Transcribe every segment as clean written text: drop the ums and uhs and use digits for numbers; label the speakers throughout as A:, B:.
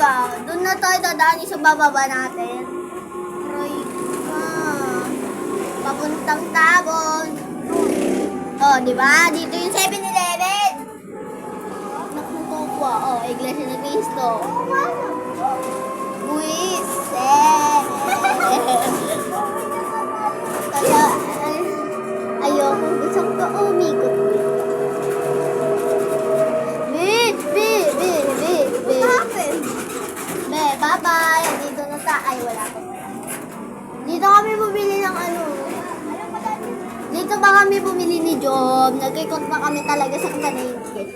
A: talaga. Doon na tayo dadaan sa bababa natin. Roy, papuntang Tabon. Oh, di ba? Dito yung 7-Eleven. Nakutokwa. Oh, Iglesia ni Cristo. Buwis. Kaya, ayoko. Gusto ko umikot. Bye-bye. Dito na tayo. Ay, wala ko. Dito kami bumili ng ano. Dito ba kami bumili ni Job? Nag-ikot na kami talaga sa kanayinke.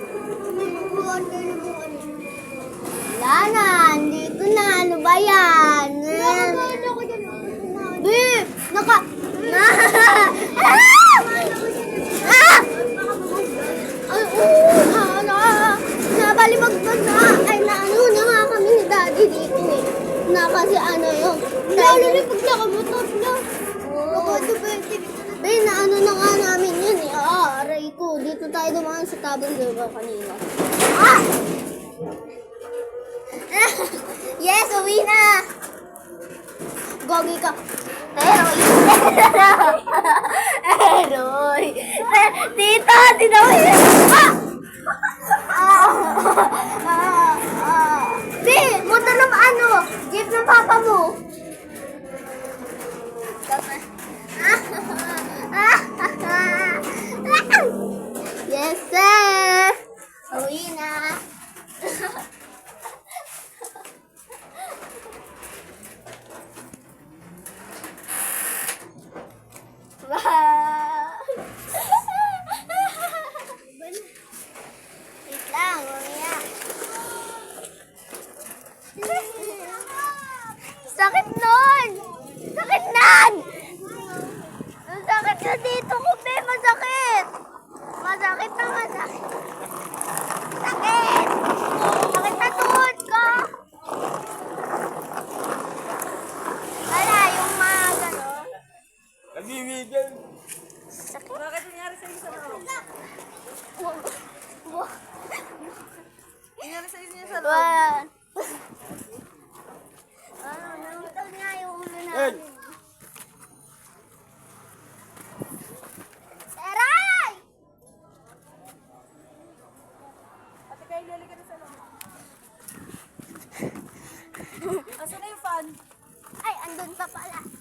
A: Wala na. Dito na. Ano ba yan? Naka... Nabalibag-bag na. Ay, naano na nga kami ni Daddy dito eh. Na kasi ano yung... Lalo na pag nakamotor na. Oo. Bay, naano na nga namin yun eh. Aray ko. Dito tayo dumaan sa Tabon Diba kanina. Yes, uwi na. Gogi ka. Heroy. Heroy. Tita, Be, motor ng ano? Jeep ng papa mo. Yes, sir. Uwi na. Wait lang, mamaya. Sakit nun! Sakit nun! Ang sakit na dito ko, be! Masakit! Masakit na masakit! Sakit! Sakit na tuhod ko! Wala, yung mga gano'n.
B: Nabibigyan.
A: Sakit?
B: Bakit nangyari sa isa na ako? Nangyari sa isa sa loob.
A: Namutol nga yung ulo
B: Hey!
A: namin. Teray!
B: Ate kayo, lali ka na sa loob. Asan na yung fan?
A: Ay, andun pa pala.